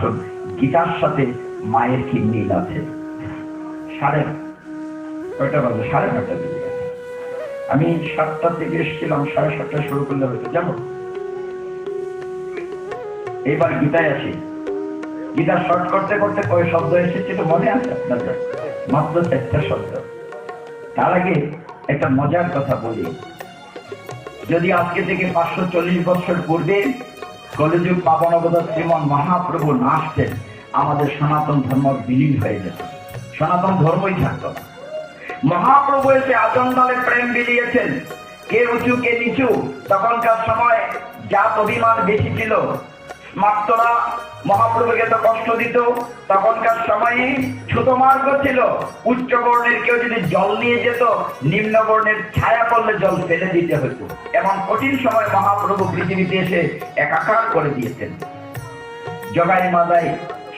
আসুন, গীতার সাথে মায়ের কি মিল আছে? সাড়ে কয়টা বাজে? 9:30 বেজে গেছে। আমি 7টা থেকে এসেছিলাম, 7:30 শুরু করলে হয়তো যাবো। এইবার গীতায় আসি। গীতা শর্ট করতে করতে কয় শব্দ এসেছিল মনে আছে আপনাদের? মাত্র 4টা শব্দ। তার আগে একটা মজার কথা বলি। যদি আজকে থেকে 540 বছর পূর্বে কলিযুগ পাবন অবতার শ্রীমন মহাপ্রভু না আসতেন, আমাদের সনাতন ধর্ম বিলীন হয়ে যেত, সনাতন ধর্মই থাকত। মহাপ্রভু এসে আচণ্ডালে প্রেম বিলিয়েছেন, কে উঁচু কে নিচু। তখনকার সময় জাত অভিমান বেশি ছিল, মাত্ররা মহাপ্রভুকে তো কষ্ট দিত। তখনকার সময়ে ছোট মার্গ ছিল, উচ্চ বর্ণের কেউ যদি জল নিয়ে যেত, নিম্ন বর্ণের ছায়া করলে জল ফেলে দিতে হতো। এমন কঠিন সময় মহাপ্রভু পৃথিবীতে এসে একাকার করে দিয়েছেন। জগাই মাদাই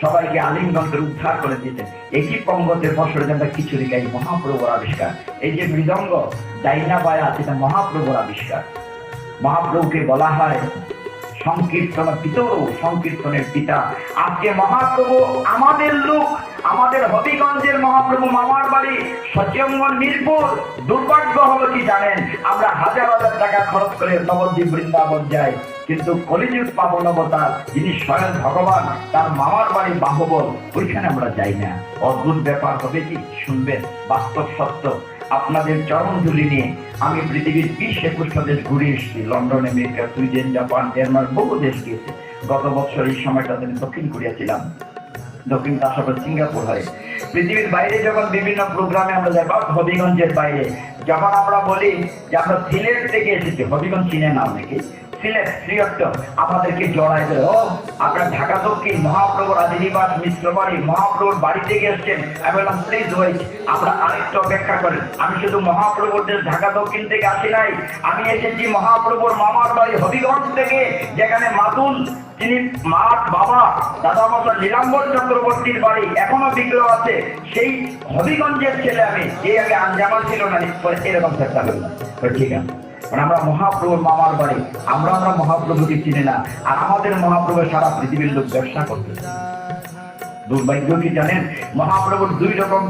সবাইকে আলিঙ্গন করে উদ্ধার করে দিয়েছেন। একই পঙ্গতে বছর যেটা খিচুড়ি গাই মহাপ্রভুর আবিষ্কার। এই যে মৃদঙ্গ ডাইনা বায়া, সেটা মহাপ্রভুর আবিষ্কার। মহাপ্রভুকে বলা হয় সংকীর্তন পিতর, সংকীর্তনের পিতা। আজকে মহাপ্রভু আমাদের লোক, আমাদের হবিগঞ্জের মহাপ্রভু মামার বাড়ি সচিয়ঙ্গন মিরপুর। দুর্ভাগ্য হলো কি জানেন, আমরা হাজার হাজার টাকা খরচ করে নবদ্বীপ বৃন্দাবন যাই, কিন্তু কলিযুগ পাবন অবতার যিনি স্বয়ং ভগবান, তার মামার বাড়ি বাহুবল, ওইখানে আমরা যাই না। অদ্ভুত ব্যাপার হবে কি, শুনবেন, বাস্তব সত্য। আপনাদের চরণ ধুলি নিয়ে আমি পৃথিবীর 20-21টা দেশ ঘুরে এসেছি। London, America, Sweden, Japan, German, বহু দেশ গিয়েছে। গত বছর এই সময়টাতে আমি দক্ষিণ কোরিয়া ছিলাম, দক্ষিণ তারপর সিঙ্গাপুর হয়। পৃথিবীর বাইরে যখন বিভিন্ন প্রোগ্রামে আমরা যাই, বা হবিগঞ্জের বাইরে যখন আমরা বলি যে আমরা সিলেট থেকে এসেছি, হবিগঞ্জ চিনে না অনেকে, সিলেট শ্রীয়ত্ত আমাদেরকে জড়াই দেয়, ও আপনার ঢাকা দক্ষিণ মহাপ্রভুর আদিনিবাস মিশ্রবাড়ি, মহাপ্রভুর বাড়ি থেকে এসছেন। আমি বললাম প্লিজ ওয়েট, আমরা আরেকটু অপেক্ষা করেন। আমি শুধু মহাপ্রভুর দেশ ঢাকা দক্ষিণ থেকে আসি নাই, আমি এসেছি মহাপ্রভুর মামার বাড়ি হবিগঞ্জ থেকে, যেখানে মাতুল তিনি মার বাবা দাদা মশা নীলাম্বর চক্রবর্তীর বাড়ি এখনো বিগ্রহ আছে। সেই হবিগঞ্জের ছেলে আমি। এই আগে আঞ্জামা ছিল না, এরকম চেষ্টা করলাম। ঠিক আছে, আমরা মহাপ্রভুর মামার বাড়ি, আমরা মহাপ্রভুকে চিনি না, আর আমাদের মহাপ্রভু সারা পৃথিবীর লোক ব্যবসা করতেছে। দুর্ভাগ্য কি জানেন, মহাপ্রভুর 2 রকম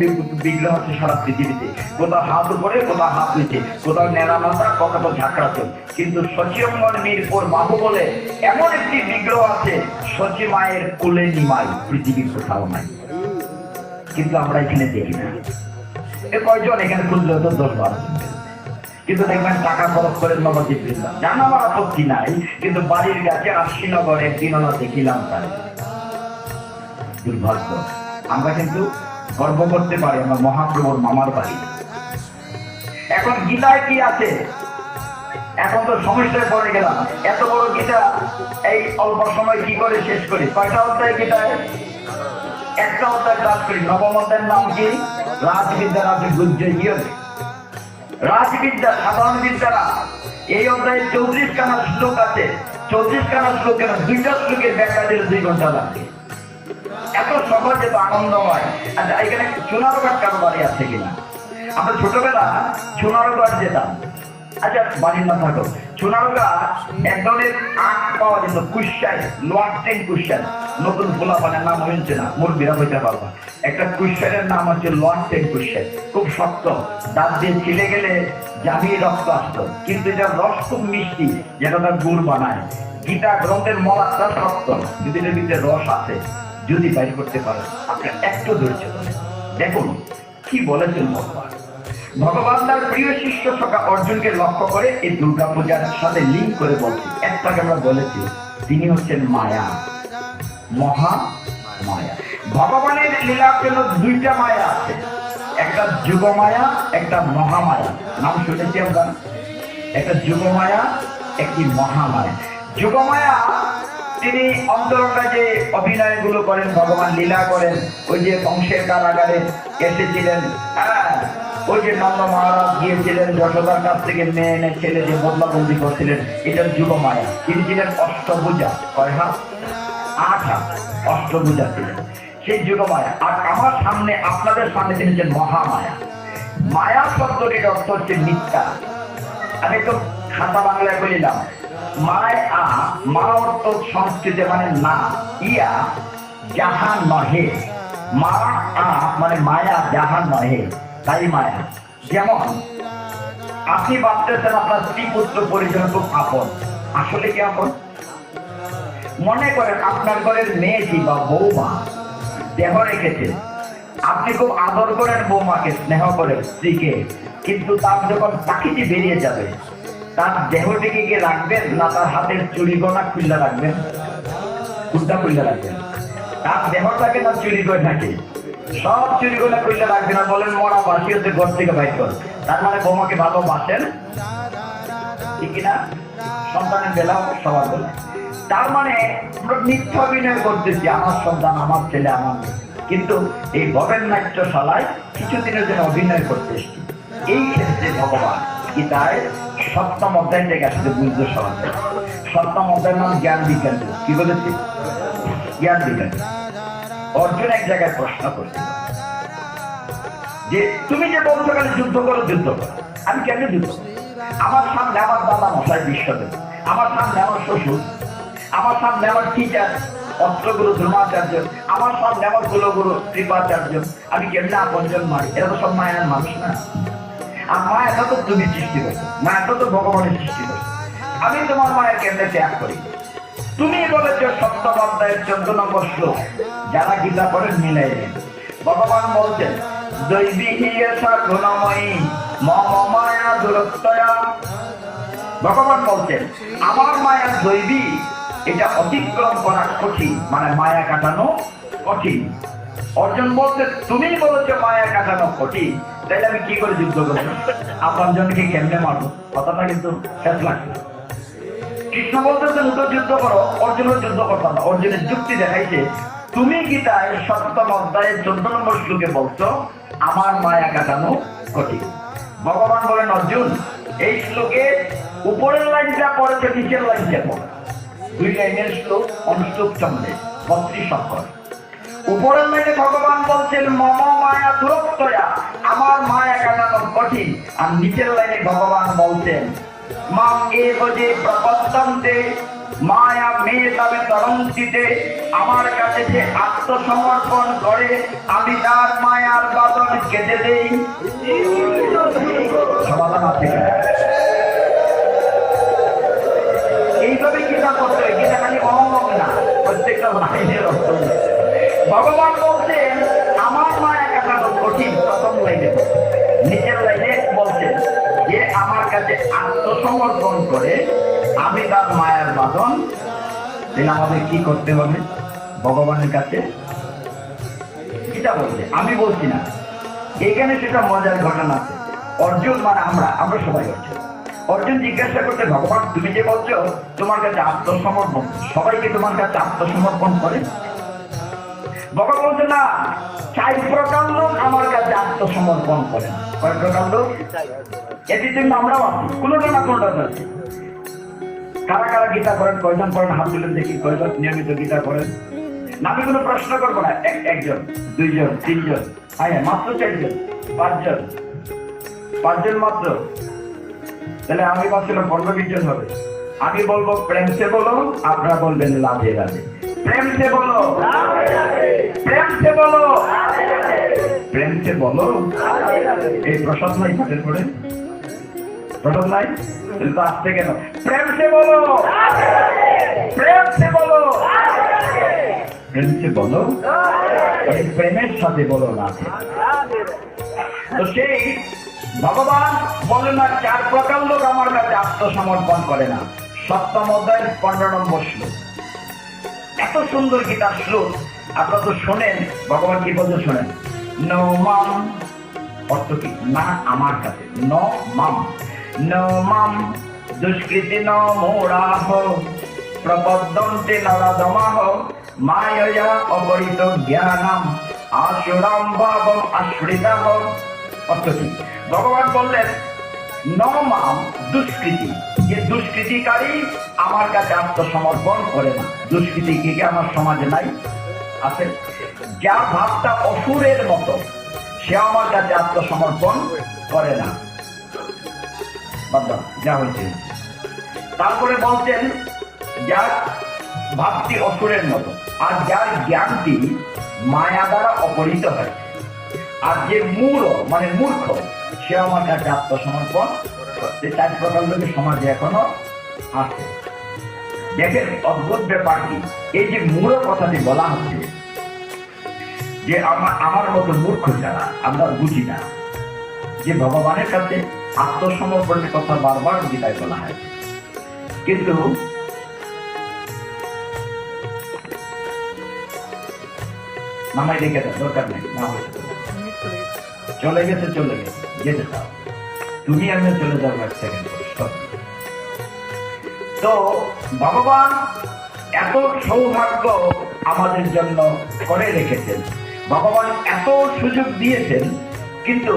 বিগ্রহ আছে সারা পৃথিবীতে, কোথাও হাত উপরে, কোথাও হাত নিচে, কোথাও নেড়া মাথা, কোথাও ঝাঁকড়াতে। কিন্তু সচিয়ঙ্গন মিরপুর বাহু বলে এমন একটি বিগ্রহ আছে, সচি মায়ের কোলে নিমাই, পৃথিবীর কোথাও নাই, কিন্তু আমরা এখানে দেখি না। এ কয়জন এখানে খুঁজলে হতো 10-12 জন, কিন্তু দেখবেন টাকা খরচ করে নবদ্বীপ বৃন্দাবন জান। আমার আপত্তি নাই, কিন্তু বাড়ির কাছে আশ্বিনগর একদিন আমরা দেখিলাম তাই। দুর্ভাগ্য, আমরা কিন্তু গর্ব করতে পারি আমরা মহাপ্রভুর মামার বাড়ি। এখন গীতায় কি আছে? এখন তো সমস্যায় পড়ে গেলাম, এত বড় গীতা এই অল্প সময় কি করে শেষ করি? 5টা অধ্যায় গীতায়, 1টা অধ্যায় কাজ করি। নবম অধ্যায়ের নাম কি? রাজবিদ্যা রাজগুজ্জ ইয়ত। রাজবিদ্যা সাধারণ বিদ্যা না। এই অধ্যায়ে 34 খানা শ্লোক আছে। 34 খানা শ্লোক কেন? 2টা শ্লোকের ব্যাখ্যা দিলে 2 ঘন্টা লাগবে। এত সহজ, এত আনন্দময়। আচ্ছা, এখানে চুনারোগার কারো বাড়ি আছে কিনা? আমরা ছোটবেলা চুনারোগার যেতাম। আচ্ছা, বাড়ির না থাকো, চুনারোগা এক ধরনের আখ পাওয়া যেত, কুশাই, লোয়ার টেন কুশাই। নতুন ফোলাপানের নাম হয়েছে না, মুরব্বীরা হইতে পারবা। একটা কুশাইয়ের নাম হচ্ছে লোয়ার টেন কুশাই, খুব শক্ত, দাঁত দিয়ে ছিলে গেলে জামিয়ে রক্ত আসতো, কিন্তু এটার রস খুব মিষ্টি, যেটা তার গুড় বানায়। গীতা গ্রন্থের মলাটা শক্ত, যদি এর ভিতরে রস আছে, যদি বাইর করতে পারেন, আপনার একটু ধৈর্য ধরে দেখুন কি বলেছেন ভগবান। ভগবান তার প্রিয় শিষ্য সখা অর্জুনকে লক্ষ্য করে এই দুর্গা পূজার সাথে লিঙ্ক করে বলছি। একটাকে আমরা বলেছি, তিনি হচ্ছেন মায়া, মহা মায়া। ভগবানের লীলার জন্য 2টা মায়া আছে, একটা যুগ মায়া, একটা মহামায়া। নাম শুনেছি আমরা, একটা যুগ মায়া, একটি মহামায়া। যুগমায়া তিনি অন্তরঙ্গা যে অভিনয় গুলো করেন, ভগবান লীলা করেন, ওই যে বংশের কারাগারে এসেছিলেন, ওই যে নন্দ মহারাজ গিয়েছিলেন যশোদার কাছ থেকে মেয়ে এনে ছেলে যে বদলাবন্দি করছিলেন, এটা যুগমায়া। তিনি ছিলেন অষ্টভুজা, কয় হাত? 8 হাত, অষ্টভুজা ছিলেন, সেই যুগমায়া। আর আমার সামনে, আপনাদের সামনে তিনি ছিলেন মহামায়া। মায়া শব্দটির অর্থ হচ্ছে মিথ্যা। আমি তো খাতা বাংলায় বলিলাম, মায়া, মা অর্থ সংস্কৃতে মানে না, ইয়া যাহা নহে, মা মানে মায়া যাহা নহে তাই মায়া। যেমন আপনি ভাবতেছেন আপনার স্ত্রী পুত্র পরিজন খুব আপন, আসলে কি আপন? মনে করেন আপনার ঘরের মেয়েটি বা বৌমা দেহ রেখেছে, আপনি খুব আদর করেন বৌমাকে, স্নেহ করেন স্ত্রীকে, কিন্তু তার যখন পাখিটি বেরিয়ে যাবে তার দেহটিকে কি রাখবেন না তার হাতের চুরি গোনা খুললে রাখবেন? কোনটা খুললে রাখবেন? তার দেহটাকে না চুরি করে থাকে? সব চুরি গোনা খুললে রাখবেন না, বলেন মরা বাসি হচ্ছে ঘর থেকে বাইর কর। তার মানে বৌমাকে ভালোবাসেন, ঠিক না? সন্তানের বেলা সবার বেলা। তার মানে আমরা মিথ্যা অভিনয় করতেছি, আমার সন্তান, আমার ছেলে, আমার মেয়ে, কিন্তু এই ভবের নাট্যশালায় কিছুদিনের জন্য অভিনয় করতে এসেছি। এই ক্ষেত্রে ভগবান গীতায় 7ম অধ্যায় থেকে আসলে বুঝতে সহজ। 7ম অধ্যায়ের নাম জ্ঞান বিজ্ঞান। কি বলেছি? জ্ঞান বিজ্ঞান। অর্জুন এক জায়গায় প্রশ্ন করছিল যে তুমি যে বলছো কালে যুদ্ধ করো, যুদ্ধ করো, আমি কেন যুদ্ধ? আমার সামনে আমার দাদা মশাই বিশ্বদেব, আমার সামনে আমার শ্বশুর, আমার সামনে আমার টিচার অস্ত্রগুরু ধর্মাচার্য, আমার সামনে আমার কুলগুরু কৃপাচার্য, আমি কেমনে আপনজন মারি? এরা তো সব মায়ের মানুষ না। আর মায়াটা তো তুমি সৃষ্টি করছো, মায়াটা তো ভগবানের সৃষ্টি করছো, আমি তোমার মায়ের কেমনে ত্যাগ করি? তুমি বলেছ 7ম অধ্যায়ের 14 নম্বর শ্লোক, যারা গীতা পড়েন মিলাই দেন। ভগবান বলছেন দৈবী হিয়েষা গুণময়ী মম মায়া দুরত্যয়া। ভগবান বলছেন আমার মায়া দৈবী, এটা অতিক্রম করা কঠিন, মানে মায়া কাটানো কঠিন। অর্জুন বলছে তুমি বলেছো মায়া কাটানো কঠিন, তাইলে আমি কি করে যুদ্ধ করবো? আপনজনকে কেমনে মারবো? কথাটা কিন্তু শেষ লাগছে। কৃষ্ণ বলতেছেন তো যুদ্ধ করো, অর্জুনের যুদ্ধ করতাম না। অর্জুনের যুক্তি দেখাইছে তুমি গীতায় 7ম অধ্যায়ের 14 নম্বর শ্লোকে বলছো আমার মায়া কাটানো কঠিন। ভগবান বলেন অর্জুন এই শ্লোকে উপরের লাইনটা পড়েছে, নিচের লাইনটা পড়ে 2 লাইনের শ্লোক, অনুশ্লোক চন্দ্রে 32 অক্ষর। উপরের লাইনে ভগবান বলছেন মম মায়া দুরত্যয়া, আমার মায়া কাটানো কঠিন। আর নিচের লাইনে ভগবান বলছেন মাম এব যে প্রপদ্যন্তে মায়া মেধাবে তরঙ্গিতে, আমার কাছে যে আত্মসমর্পণ করে আমি তার মায়ার বাদন কেটে দেই। সমাধান আছে? এইভাবে গীতা করতে হয়। গীতা খালি অহম না, প্রত্যেকটা লাইনের অর্থ। ভগবান বলছেন আমার মায়া কাটানো কঠিন, 1ম লাইনে। নিচের লাইনে বলছেন যে আমার কাছে আত্মসমর্পণ করে আমি তার মায়ার বাঁধন। তাহলে আমাদের কি করতে হবে? ভগবানের কাছে গীতা বলছে, আমি বলছি না। এখানে সেটা মজার ঘটনা আছে। অর্জুন মানে আমরা সবাই হচ্ছে। অর্জুন জিজ্ঞাসা করতে ভগবান তুমি যে বলছো তোমার কাছে আত্মসমর্পণ, সবাইকে তোমার কাছে আত্মসমর্পণ করে? ভগবান বলছে না, 4 প্রকার লোক আমার কাছে আত্মসমর্পণ করে না। কয় প্রকার লোক? এটির জন্য আমরাও আছি, কোনোটা না কোনোটা আছে। কারা কারা গীতা করেন? কয়জন করেন? হাত তুলেন দেখি। কয়জন নিয়মিত গীতা করেন? না, আমি কোনো প্রশ্ন করবো না। 1 জন, 2 জন, 3 জন, মাত্র 4 জন, 5 জন, 5 জন মাত্র। তাহলে আমি ভাবছিলাম 15-20 জন হবে। আমি বলবো প্রেম সে বলো, আপনারা বলবেন লাভে লাভে। প্রেম সে বলো, প্রেম সে বলো, প্রেম সে বলো। এই প্রসাদ নাই পাঠের পরে? প্রসাদ নাই? তাহলে তো আসতে কেন? প্রেম সে বলো, প্রেম সে বলো, প্রেম সে বলো, প্রেমের সাথে বলো না। তো সেই ভগবান বলেন না 4 প্রকার লোক আমার কাছে আত্মসমর্পণ করে না। 7ম অধ্যায়ের 15 নম্বর শ্লোক। এত সুন্দর গীতার শ্লোক আপনারা তো শোনেন। ভগবান কি বলতে শোনেন? ন মাম, অর্থ কি? না আমার কাছে। ন মাম, ন মাম দুষ্কৃতি ন মোরাহ প্রপদ্যন্তে নরদমাহ মায়য়া অপরিত জ্ঞানম আসুরাম ভাবম আশ্রিতাহ। অর্থ কি? ভগবান বললেন ন মাম দুষ্কৃতি, যে দুষ্কৃতিকারী আমার কাছে আত্মসমর্পণ করে না। দুষ্কৃতি কি আমার সমাজে নাই? আছে। যার ভাবটা অসুরের মতো সে আমার কাছে আত্মসমর্পণ করে না। যা হয়েছে। তারপরে বলছেন যার ভাবটি অসুরের মতো, আর যার জ্ঞানটি মায়া দ্বারা অপহৃত হয়, আর যে মূঢ় মানে মূর্খ, সে আমার কাছে আত্মসমর্পণ করতে। 4 প্রকার লোকের সমাজে এখনো আছে। দেখেন অদ্ভুত ব্যাপার কি, এই যে মূঢ় কথাটি বলা হচ্ছে, যে আমার মতো মূর্খ যারা, আমরা বুঝি না যে ভগবানের কাছে আত্মসমর্পণের কথা বারবার গীতায় বলা হয়, কিন্তু নামাই রেখে দেয়, দরকার নেই, না হয়ে চলে গেছে যেতে চাও তুমি, আমি চলে যাবো 1 সেকেন্ড করে সব। তো ভগবান এত সৌভাগ্য আমাদের জন্য করে রেখেছেন, ভগবান এত সুযোগ দিয়েছেন, কিন্তু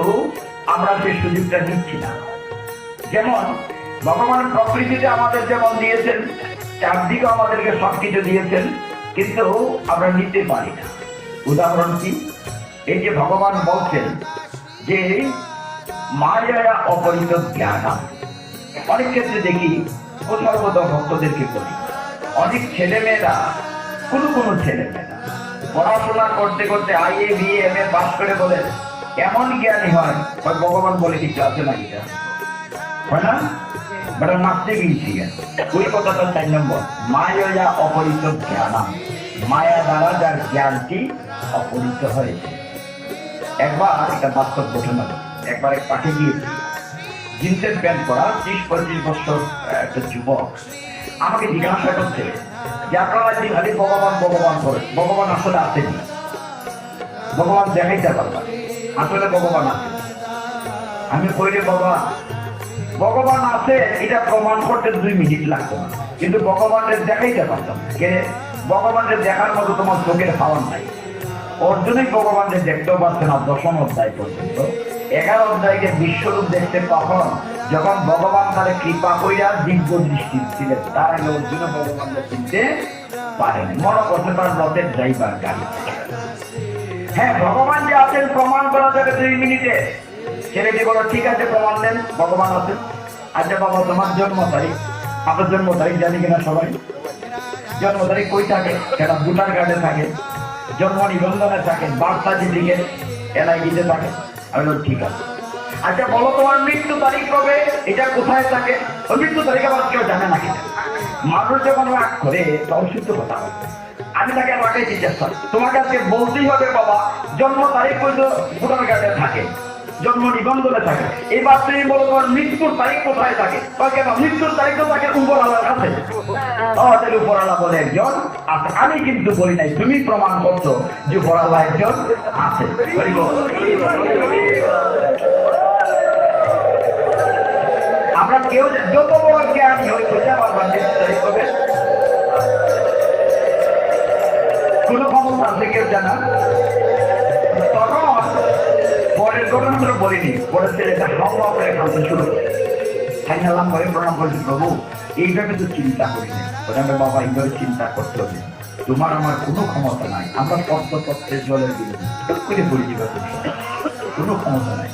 আমরা সেই সুযোগটা নিচ্ছি না। যেমন ভগবান প্রকৃতিতে আমাদের যেমন দিয়েছেন, চারদিকে আমাদেরকে সবকিছু দিয়েছেন, কিন্তু আমরা নিতে পারি না। উদাহরণ কি, এই যে ভগবান বলছেন যে মায়া অপরিত জ্ঞান, অনেক ক্ষেত্রে দেখি কোথাও কোথাও ভক্তদেরকে বলি, অনেক ছেলেমেয়েরা, কোনো ছেলেমেয়েরা পড়াশোনা করতে করতে IA BA MA পাস করে বলে এমন জ্ঞানী হয়, ভগবান বলে কিছু আছে না, এটা হয় না, বেটা নাচতে গিয়েছি। ওই কথাটা 4 নম্বর, মায়া অপরিত জ্ঞান, মায়া দ্বারা যার জ্ঞানটি অপরিত হয়েছে। একবার একটা বাস্তব ঘটনা, একবার এক পাঠে গিয়েছি, জিন্সের প্যান্ট পরা 30-35 বছর একটা যুবক আমাকে জিজ্ঞাসা করছে যে আপনারা যে খালি ভগবান ভগবান করে, ভগবান আসলে আসেনি, ভগবান দেখাইতে পারবা, আসলে ভগবান আছে। আমি কইলে ভগবান আছে এটা প্রমাণ করতে 2 মিনিট লাগতো না, কিন্তু ভগবানের দেখাইতে পারতাম। ভগবানের দেখার মতো তোমার চোখের পাওয়ার নাই, ওর জন্যই ভগবানের দেখতেও পারছে না। 10ম অধ্যায় পর্যন্ত, 11 অধ্যায়কে বিশ্বরূপ দেখতে কখন, যখন ভগবান তার কৃপা কইরা দিব্য দৃষ্টি ছিলেন, তার আগে ওর জন্য ভগবানকে চিনতে পারেন। মনে করতে পারেন রথের ড্রাইভার গাড়ি। হ্যাঁ, ভগবান যে আছেন প্রমাণ করা যাবে 2 মিনিটে। ছেলেটি বলো ঠিক আছে, প্রমাণ দেন ভগবান আছেন। আচ্ছা বাবা, তোমার জন্ম তারিখ, আপনার জন্ম তারিখ জানি কিনা সবাই? জন্ম তারিখ কই থাকে? সেটা ভোটার কার্ডে থাকে, জন্ম নিবন্ধনে থাকে, বার্থ সার্টিফিকেট NID-তে থাকে। আমি বললাম ঠিক আছে। আচ্ছা বলো তোমার মৃত্যু তারিখ কবে, এটা কোথায় থাকে? ওই মৃত্যু তারিখ আবার কেউ জানে না কিনা? মানুষ যখন রাগ করে তখন শুদ্ধ কথা হয়। আমি তাকে রাগাই জিজ্ঞাসা করি, তোমাকে আজকে বলতেই হবে বাবা জন্ম তারিখ হয়তো ভোটার কার্ডে থাকে, জন্ম নিবন্ধনে থাকে, এবার তুমি বলো তোমার মৃত্যুর তারিখ কোথায় থাকে? মৃত্যুর তারিখ তো থাকে উপরওয়ালার কাছে। আমাদের উপরওয়ালা বলে একজন আছে, আমি কিন্তু বলি নাই, তুমি প্রমাণ করছো যে উপরওয়ালা একজন আছে। আমরা কেউ যত বড় জ্ঞানী হই বুঝতে পারবার মৃত্যু তারিখ হবে কোন ক্ষমতা আছে কেউ জানা? তখন পরের ঘটনাগুলো বলিনি, পরের ছেলেটা হাওয়া করে খাওয়াতে শুরু করে, খাইনালাম করে প্রণাম করেছি, প্রভু এইভাবে তো চিন্তা করি না। বাবা এইভাবে চিন্তা করতে হবে, তোমার আমার কোনো ক্ষমতা নাই, আমরা পত্রের জলের বিরুদ্ধে করে পড়ে যাবে, কোনো ক্ষমতা নাই।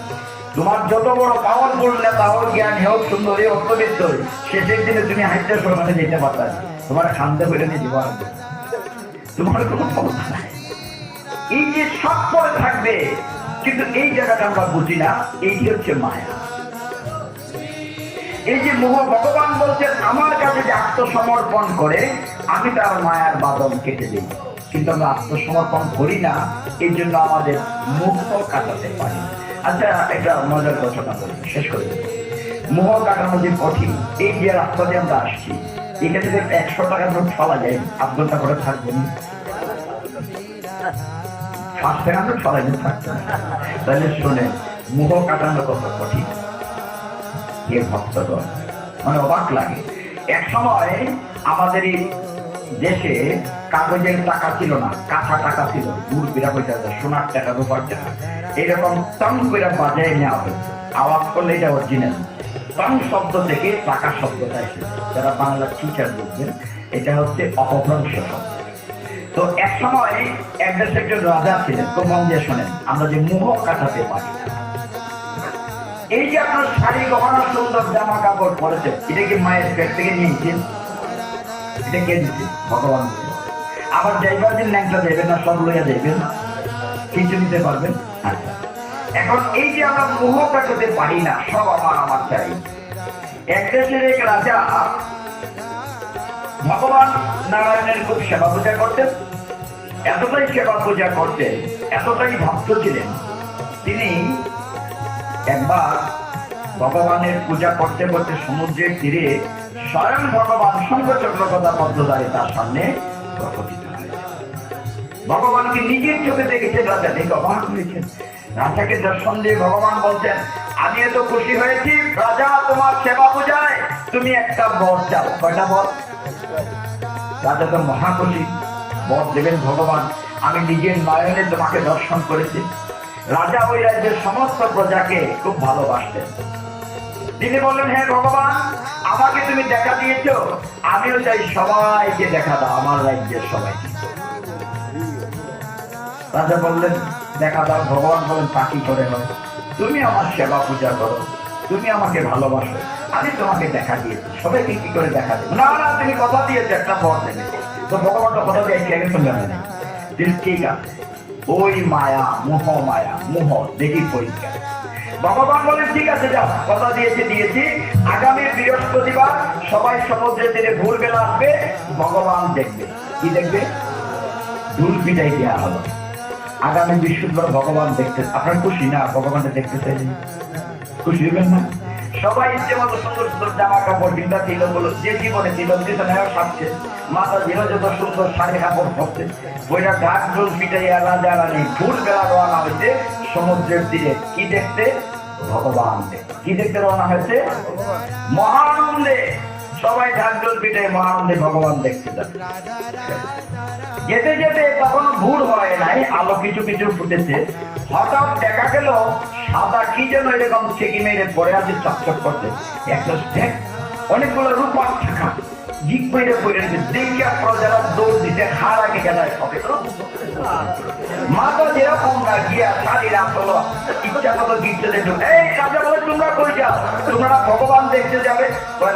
তোমার যত বড় পাওয়ারফুল নেতা হোক, জ্ঞানী হোক, সুন্দরী হোক, পবিত্র, শেষের দিনে তুমি হাইতে সমানে যেতে পারতা, তোমার খান্দে করে নিয়ে যাবো, তোমার কোনো ক্ষমতা নাই। এই যে সব পরে থাকবে, কিন্তু এই জায়গাটা আমরা বুঝি না, এইটি হচ্ছে মায়া। এই যে মোহ, ভগবান বলছেন আমার কাছে যে আত্মসমর্পণ করে আমি তার মায়ার বাঁধন কেটে দিই, কিন্তু আমরা আত্মসমর্পণ করি না, এই জন্য আমাদের মুখ কাটাতে পারি। আচ্ছা, একটা মজার ঘটনা বলি, শেষ করে দেব। মোহ কাটানো যে কঠিন, এই যে রাস্তা দিয়ে আমরা আসছি, এখানে যদি 100 টাকার নোট ফলা যায়, আত্মটা করে থাকবো না, 5 টাকার নোট ফলাই থাকতো না। তাহলে শুনে মোহ কাটানো কত কঠিন, এ ভক্তগণ মানে অবাক লাগে। এক সময় আমাদের এই দেশে কাগজের টাকা ছিল না, কাঁচা টাকা ছিল, মুরগিরা পয়সা, সোনার টাকা, রূপার টাকা, এইরকম টং করে বাজায় নেওয়া হয়েছে। আওয়াজ করলে এটা অরিজিনাল। টং শব্দ থেকে টাকা শব্দটা এসেছে, যারা বাংলা টিচার বলছেন, এটা হচ্ছে অপভ্রংশ শব্দ। তো এক সময় এক দেশে একজন রাজা ছিলেন, খুব মন দিয়ে শোনেন, আমরা যে মোহ কাটাতে পারি না। এই যে আপনার শাড়ি গহনা সুন্দর জামা কাপড় পরেছে, এটা কি মায়ের পেট থেকে নিয়েছেন? এটা কে দিচ্ছে? ভগবান। আবার যাইবার দিন ল্যাংটা যাইবেন না, সব লইয়া যাইবেন, কিছু নিতে পারবেন। আচ্ছা, এখন এই যে আমরা মোহ কাটাতে পারি না, সব আমার আমার চাই। এক দেশের এক রাজা ভগবান নারায়ণের খুব সেবা পূজা করতেন, এতটাই সেবা পূজা করতেন, এতটাই ভক্ত ছিলেন, তিনি একবার ভগবানের পূজা করতে করতে সমুদ্রের তীরে স্বয়ং ভগবান শঙ্খচক্রগদা পদ্মধারী তার সামনে প্রকটিত হয়েছে। ভগবানকে নিজের চোখে দেখেছেন রাজা, দেখে অবাক হয়েছেন। রাজাকে দর্শন দিয়ে ভগবান বলছেন, আমি এত খুশি হয়েছি রাজা, তোমার সেবা পূজায় তুমি একটা বর চাও। কয়টা বর? রাজা তো মহাখুশি, বর দেবেন ভগবান, আমি নিজের নয়নে তোমাকে দর্শন করেছি। রাজা ওই রাজ্যের সমস্ত প্রজাকে খুব ভালোবাসতেন। তিনি বললেন, হ্যাঁ ভগবান, আমাকে তুমি দেখা দিয়েছো, আমিও চাই সবাইকে দেখা দাও, আমার রাজ্যের সবাইকে। রাজা বললেন, দেখা দাও। ভগবান বলেন, তা কি করে হয়? তুমি আমার সেবা পূজা করো, তুমি আমাকে ভালোবাসো, আমি তোমাকে দেখা দিয়েছি, সবাইকে কি করে দেখা দেবো? না না, তুমি কথা দিয়েছো একটা বর দেবে। তো ভগবান তো কথা দিয়েছে, আগে শুনলেন না। ঠিক আছে, ওই মায়া, মোহ মায়া, মোহ দেখি পরীক্ষা। ভগবান বলেন, ঠিক আছে যাও, কথা দিয়েছি, আগামী বৃহস্পতিবার সবাই সমুদ্রের তীরে ভোর বেলা আসবে, ভগবান দেখবে। কি দেখবে? ঢুল পিটাই দেওয়া হলো। আগামী বৃহস্পতিবার ভগবান দেখতে, আপনার খুশি না? ভগবানকে দেখতে চাইলেন, খুশি হবেন না? সবাই ইচ্ছে মতো সুন্দর সুন্দর জামা কাপড়, চিন্তা ছিল বলো, যে জীবনে ছিল নেওয়া সাজছে, মাথা ছিল যত সুন্দর শাড়ি কাপড় পরছে, ওইটা ঢাক ঢোল পিটাইয়া রাজা রানী ভোর বেলা রওনা হয়েছে সমুদ্রের তীরে। কি দেখতে? ভগবান দেখতে। কি দেখতে রওনা হয়েছে? মহানন্দে সবাই ঢাক ঢোল পিটাই মহানন্দে ভগবান দেখতে যাবে। যেতে যেতে তখন ভোর হয় নাই, আলো কিছু কিছু ফুটেছে। হঠাৎ দেখা গেল সাদা কি যেন এরকম ছেকি মেরে পড়ে আছে, চকচক করছে। একটা অনেকগুলো রূপার থাকা জিপ মেরে পড়ে আছে। দেখে প্রজারা দৌড় দিতে, হার আগে গেলায় হবে মাথা যেরকম না গিয়া শাড়িরা হলো ইচ্ছা মতো গিয়ে দেখো। এই রাজা বলে, তোমরা কই যাও? তোমরা ভগবান দেখতে যাবে?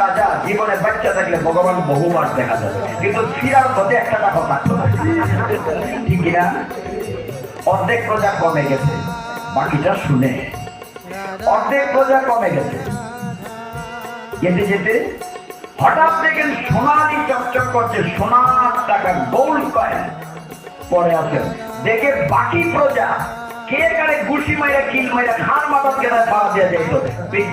রাজা, জীবনে বাচ্চা থাকলে ভগবান বহুবার দেখা যাবে, কিন্তু ফিরার পথে একটা টাকা থাকতো না, ঠিক কিনা? অর্ধেক প্রজা কমে গেছে, বাকিটা শুনে। অর্ধেক প্রজা কমে গেছে, যেতে যেতে হঠাৎ দেখেন সোনালি চকচক করছে, সোনার টাকা, গোল্ড কয়েন পরে আছেন। দেখে বাকি প্রজা কে কারে ঘুষি মাইরা, কিল মাইরা, খান মাথা কেনা ছাড়া দিয়ে যাইত।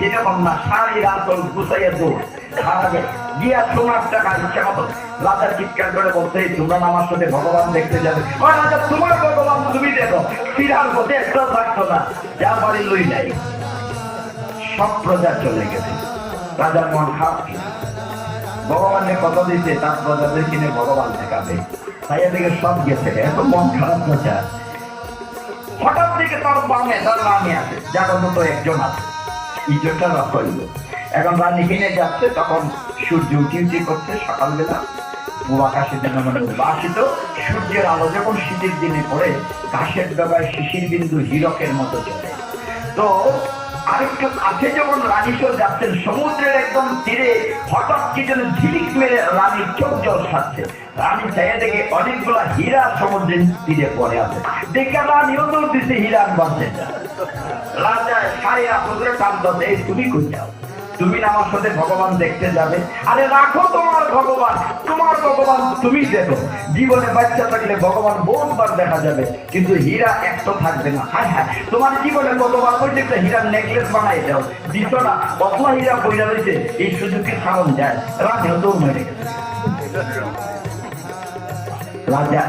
যেরকম না, শাড়ি রাতল গুছাইয়া দৌড় খারাপে গিয়া সোনার টাকা ইচ্ছা মতো। রাজা চিৎকার করে বলতে, তোমরা আমার সাথে ভগবান দেখতে যাবে? রাজা, তোমার ভগবান তুমি দেখো, ফিরার পথে একটা থাকতো না, যা বাড়ি লই নাই। সব প্রজা চলে গেছে, রাজার মন খারাপ কিনা। ভগবানের কথা দিতে তার প্রজাদের কিনে ভগবান দেখাবে, তাই এদিকে সব গেছে, এত মন খারাপ প্রজা। হঠাৎ থেকে তার বামে তার রানী আছে, যার মতো একজন আছে, ইজ্জতটা রক্ষিল। এখন রানী কিনে যাচ্ছে, তখন সূর্য উঠি করছে সকালবেলা, আকাশে যেন মানে উদ্ভাসিত। সূর্যের আলো যখন শীতের দিনে পড়ে, ঘাসের ডগায় শিশির বিন্দু হীরকের মতো চলে। তো আরেকটু কাছে যখন রানী সরে যাচ্ছেন সমুদ্রের একদম তীরে, হঠাৎ কি যেন ঝিলিক মেরে রানীর চোখ জল ছাড়ছে। রানী চাইয়া দেখে অনেকগুলা হীরা সমুদ্রের তীরে পড়ে আছে। দেখে রানীও দৌড় দিচ্ছে, হীরা বাঁচছে না। রাজা সাড়ে আসলে কান্দতে, এই তুমি কই যাও? তুমি না আমার সাথে ভগবান দেখতে যাবে? আরে রাখো তোমার ভগবান, তোমার ভগবান তুমি দেখো। জীবনে বাচ্চা থাকলে ভগবান বহুতবার দেখা যাবে, কিন্তু হীরা একটা থাকবে না। হ্যাঁ হ্যাঁ, তোমার জীবনে কতবার বলছে একটা হীরার নেকলেস বানাই দাও, দিত না, কত হীরা বইরা রয়েছে, এই সুযোগকে সারণ যায়। রানীও দৌড় মেরে গেছে। রাজা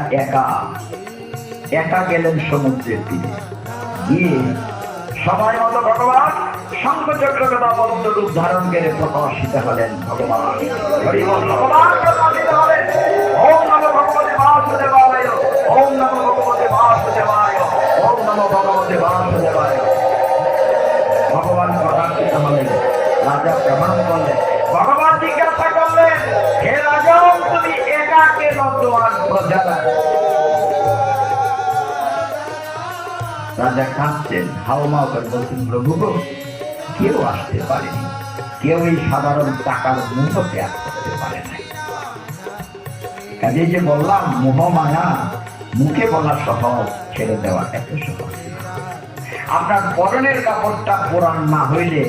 একা গেলেন সমুদ্রের তীরে, গিয়ে সময় মতো ভগবান শঙ্খচক্রগদা পদ্মরূপ ধারণ করে প্রকাশিত হলেন। ভগবান ভগবান প্রকাশিত হলেন। ওম নমো ভগবতে বাসুদেবায়, ওম নমো ভগবতে বাসুদেবায়, ওম নমো ভগবতে বাসুদেবায়। ভগবান প্রকাশিত হলেন। রাজা প্রমাণ করলেন। ভগবান জিজ্ঞাসা করলেন, হে রাজা, তুমি একা কেন? তোমার প্রজারা? রাজা কাঁদছেন, হাওমাও করে বলছেন, প্রভু কেউ আসতে পারেনি, কেউ এই সাধারণ টাকার মুহূর্তে ত্যাগ করতে পারে নাই। কাজে যে বললাম মোহ মায়া মুখে বলা সহজ, ছেড়ে দেওয়া এত সহজ। আপনার পরনের কাপড়টা পুরান না হইলে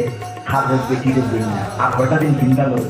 খাদের পেটিতে দিন না, আর কয়টা দিন চিন্তা লোক